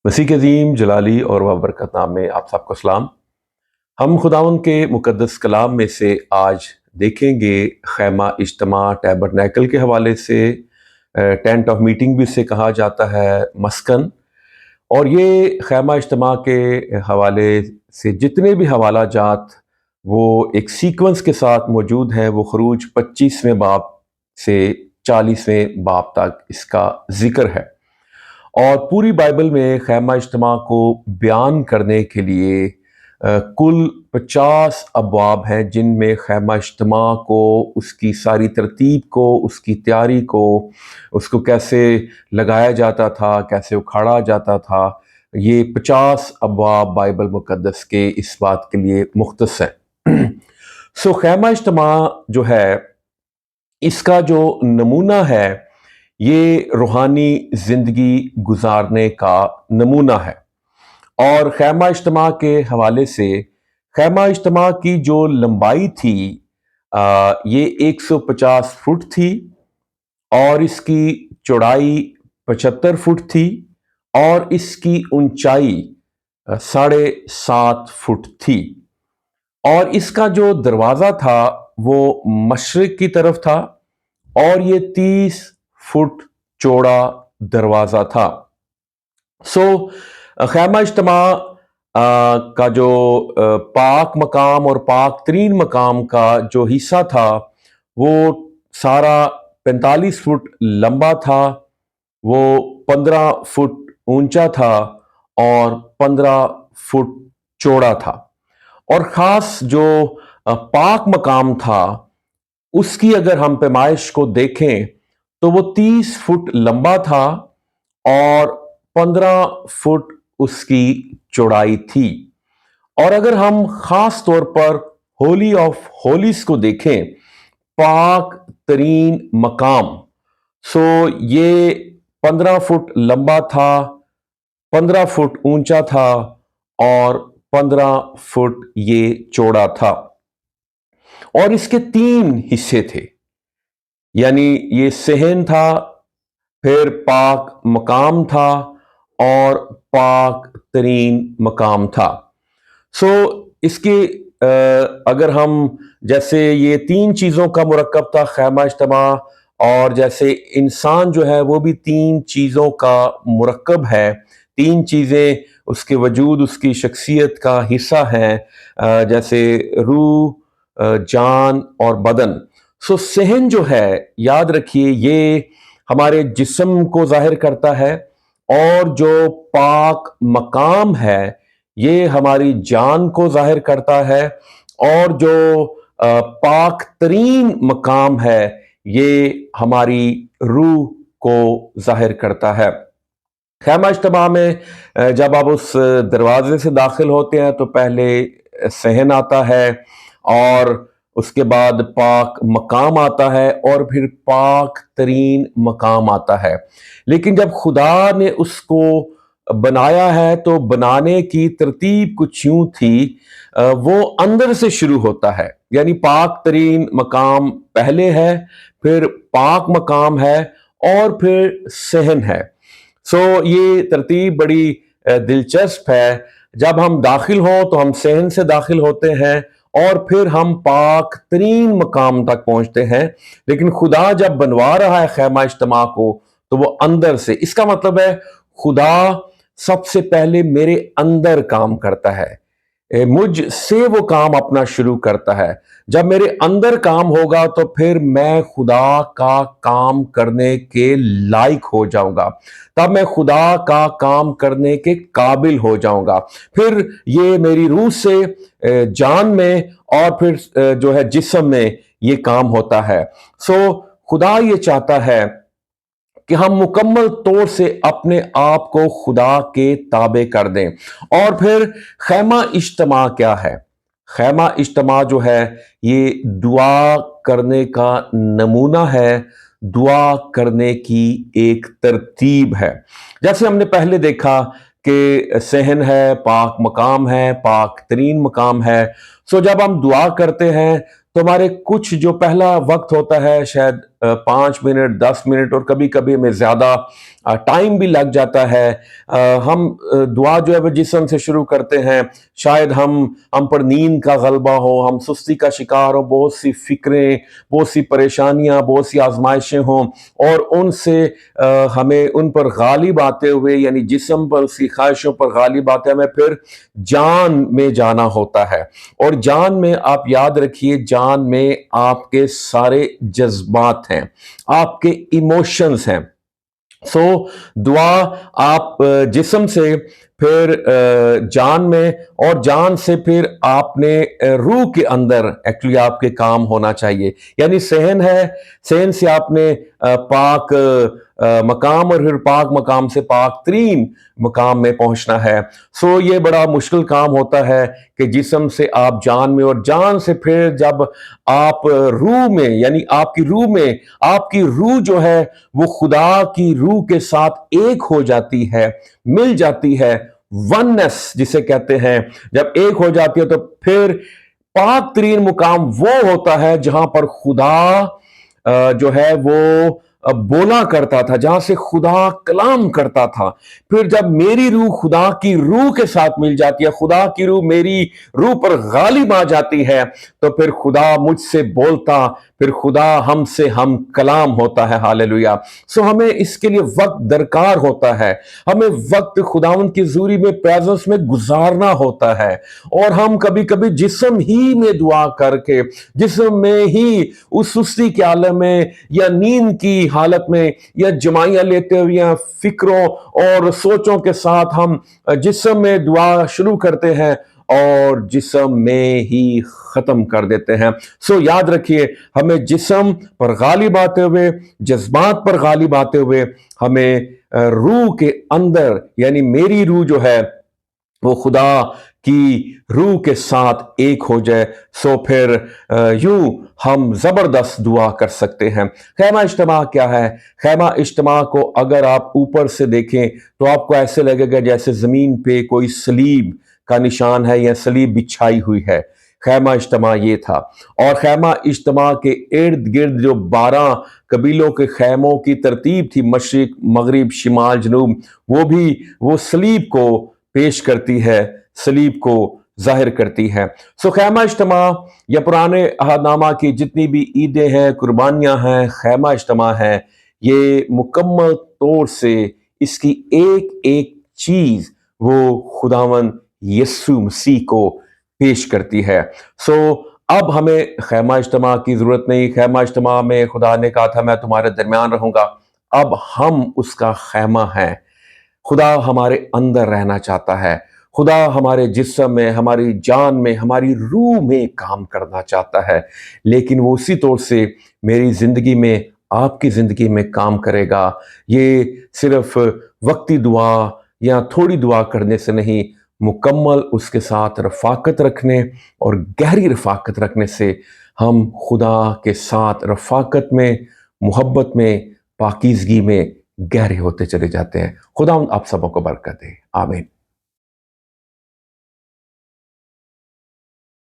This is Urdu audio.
مسیح کے عظیم جلالی اور بابرکت نام میں آپ سب کو سلام۔ ہم خداوند کے مقدس کلام میں سے آج دیکھیں گے خیمہ اجتماع ٹیبرنیکل کے حوالے سے، ٹینٹ آف میٹنگ بھی اسے کہا جاتا ہے، مسکن۔ اور یہ خیمہ اجتماع کے حوالے سے جتنے بھی حوالہ جات وہ ایک سیکونس کے ساتھ موجود ہیں، وہ خروج 25ویں باب سے 40ویں باب تک اس کا ذکر ہے۔ اور پوری بائبل میں خیمہ اجتماع کو بیان کرنے کے لیے کل 50 ابواب ہیں، جن میں خیمہ اجتماع کو، اس کی ساری ترتیب کو، اس کی تیاری کو، اس کو کیسے لگایا جاتا تھا، کیسے اکھاڑا جاتا تھا، یہ 50 ابواب بائبل مقدس کے اس بات کے لیے مختص ہیں۔ خیمہ اجتماع جو ہے، اس کا جو نمونہ ہے، یہ روحانی زندگی گزارنے کا نمونہ ہے۔ اور خیمہ اجتماع کے حوالے سے خیمہ اجتماع کی جو لمبائی تھی یہ 150 فٹ تھی، اور اس کی چوڑائی 75 فٹ تھی، اور اس کی اونچائی 7.5 فٹ تھی۔ اور اس کا جو دروازہ تھا وہ مشرق کی طرف تھا، اور یہ 30 فٹ چوڑا دروازہ تھا۔ خیمہ اجتماع کا جو پاک مقام اور پاک ترین مقام کا جو حصہ تھا وہ سارا 45 فٹ لمبا تھا، وہ 15 فٹ اونچا تھا اور 15 فٹ چوڑا تھا۔ اور خاص جو پاک مقام تھا اس کی اگر ہم پیمائش کو دیکھیں تو وہ 30 فٹ لمبا تھا اور 15 فٹ اس کی چوڑائی تھی۔ اور اگر ہم خاص طور پر ہولی آف ہولیز کو دیکھیں، پاک ترین مقام، یہ 15 فٹ لمبا تھا، 15 فٹ اونچا تھا اور 15 فٹ یہ چوڑا تھا۔ اور اس کے 3 حصے تھے، یعنی یہ صحن تھا، پھر پاک مقام تھا اور پاک ترین مقام تھا۔ اس کے اگر ہم جیسے یہ 3 چیزوں کا مرکب تھا خیمہ اجتماع، اور جیسے انسان جو ہے وہ بھی 3 چیزوں کا مرکب ہے، 3 چیزیں اس کے وجود، اس کی شخصیت کا حصہ ہیں، جیسے روح، جان اور بدن۔ صحن جو ہے، یاد رکھیے، یہ ہمارے جسم کو ظاہر کرتا ہے، اور جو پاک مقام ہے یہ ہماری جان کو ظاہر کرتا ہے، اور جو پاک ترین مقام ہے یہ ہماری روح کو ظاہر کرتا ہے۔ خیمہ اجتماع میں جب آپ اس دروازے سے داخل ہوتے ہیں تو پہلے صحن آتا ہے، اور اس کے بعد پاک مقام آتا ہے، اور پھر پاک ترین مقام آتا ہے۔ لیکن جب خدا نے اس کو بنایا ہے تو بنانے کی ترتیب کچھ یوں تھی، وہ اندر سے شروع ہوتا ہے، یعنی پاک ترین مقام پہلے ہے، پھر پاک مقام ہے، اور پھر صحن ہے۔ یہ ترتیب بڑی دلچسپ ہے۔ جب ہم داخل ہوں تو ہم صحن سے داخل ہوتے ہیں، اور پھر ہم پاک ترین مقام تک پہنچتے ہیں۔ لیکن خدا جب بنوا رہا ہے خیمہ اجتماع کو تو وہ اندر سے، اس کا مطلب ہے خدا سب سے پہلے میرے اندر کام کرتا ہے، مجھ سے وہ کام اپنا شروع کرتا ہے۔ جب میرے اندر کام ہوگا تو پھر میں خدا کا کام کرنے کے لائق ہو جاؤں گا، تب میں خدا کا کام کرنے کے قابل ہو جاؤں گا۔ پھر یہ میری روح سے جان میں، اور پھر جو ہے جسم میں یہ کام ہوتا ہے۔ خدا یہ چاہتا ہے کہ ہم مکمل طور سے اپنے آپ کو خدا کے تابع کر دیں۔ اور پھر خیمہ اجتماع کیا ہے؟ خیمہ اجتماع جو ہے یہ دعا کرنے کا نمونہ ہے، دعا کرنے کی ایک ترتیب ہے۔ جیسے ہم نے پہلے دیکھا کہ صحن ہے، پاک مقام ہے، پاک ترین مقام ہے۔ سو جب ہم دعا کرتے ہیں تو ہمارے کچھ جو پہلا وقت ہوتا ہے شاید 5 منٹ 10 منٹ اور کبھی کبھی ہمیں زیادہ ٹائم بھی لگ جاتا ہے، ہم دعا جو ہے وہ جسم سے شروع کرتے ہیں، شاید ہم پر نیند کا غلبہ ہو، ہم سستی کا شکار ہو، بہت سی فکریں، بہت سی پریشانیاں، بہت سی آزمائشیں ہوں، اور ان سے ہمیں ان پر غالب آتے ہوئے، یعنی جسم پر اس کی خواہشوں پر غالب آتے ہمیں پھر جان میں جانا ہوتا ہے۔ اور جان میں آپ یاد رکھیے، جان میں آپ کے سارے جذبات ہیں، آپ کے ایموشنز ہیں۔ سو دعا آپ جسم سے، پھر جان میں، اور جان سے پھر آپ نے روح کے اندر ایکچولی آپ کے کام ہونا چاہیے، یعنی صحن ہے، صحن سے آپ نے پاک مقام، اور پھر پاک مقام سے پاک ترین مقام میں پہنچنا ہے۔ سو یہ بڑا مشکل کام ہوتا ہے کہ جسم سے آپ جان میں، اور جان سے پھر جب آپ روح میں، یعنی آپ کی روح میں، آپ کی روح جو ہے وہ خدا کی روح کے ساتھ ایک ہو جاتی ہے، مل جاتی ہے، وننس جسے کہتے ہیں، جب ایک ہو جاتی ہے تو پھر پاک ترین مقام وہ ہوتا ہے جہاں پر خدا جو ہے وہ بولا کرتا تھا، جہاں سے خدا کلام کرتا تھا۔ پھر جب میری روح خدا کی روح کے ساتھ مل جاتی ہے، خدا کی روح میری روح پر غالب آ جاتی ہے، تو پھر خدا مجھ سے بولتا، پھر خدا ہم سے ہم کلام ہوتا ہے۔ ہالیلویا۔ سو ہمیں اس کے لیے وقت درکار ہوتا ہے، ہمیں وقت خداوند کی حضوری میں، پریزنس میں گزارنا ہوتا ہے، اور ہم کبھی کبھی جسم ہی میں دعا کر کے، جسم میں ہی اس سستی کے عالم میں، یا نیند کی حالت میں، یا جمائیاں لیتے ہوئے، یا فکروں اور سوچوں کے ساتھ ہم جسم میں دعا شروع کرتے ہیں اور جسم میں ہی ختم کر دیتے ہیں۔ سو یاد رکھیے، ہمیں جسم پر غالب آتے ہوئے، جذبات پر غالب آتے ہوئے، ہمیں روح کے اندر، یعنی میری روح جو ہے وہ خدا کی روح کے ساتھ ایک ہو جائے، سو پھر یوں ہم زبردست دعا کر سکتے ہیں۔ خیمہ اجتماع کیا ہے؟ خیمہ اجتماع کو اگر آپ اوپر سے دیکھیں تو آپ کو ایسے لگے گا جیسے زمین پہ کوئی صلیب کا نشان ہے یا صلیب بچھائی ہوئی ہے۔ خیمہ اجتماع یہ تھا، اور خیمہ اجتماع کے ارد گرد جو 12 قبیلوں کے خیموں کی ترتیب تھی، مشرق، مغرب، شمال، جنوب، وہ بھی وہ صلیب کو پیش کرتی ہے، صلیب کو ظاہر کرتی ہے۔ سو خیمہ اجتماع یا پرانے عہد نامہ کی جتنی بھی عیدیں ہیں، قربانیاں ہیں، خیمہ اجتماع ہیں، یہ مکمل طور سے اس کی ایک ایک چیز وہ خداوند یسوع مسیح کو پیش کرتی ہے۔ سو اب ہمیں خیمہ اجتماع کی ضرورت نہیں۔ خیمہ اجتماع میں خدا نے کہا تھا میں تمہارے درمیان رہوں گا، اب ہم اس کا خیمہ ہیں۔ خدا ہمارے اندر رہنا چاہتا ہے، خدا ہمارے جسم میں، ہماری جان میں، ہماری روح میں کام کرنا چاہتا ہے، لیکن وہ اسی طور سے میری زندگی میں، آپ کی زندگی میں کام کرے گا۔ یہ صرف وقتی دعا یا تھوڑی دعا کرنے سے نہیں، مکمل اس کے ساتھ رفاقت رکھنے اور گہری رفاقت رکھنے سے ہم خدا کے ساتھ رفاقت میں، محبت میں، پاکیزگی میں گہرے ہوتے چلے جاتے ہیں۔ خدا آپ سبوں کو برکت دے، آمین۔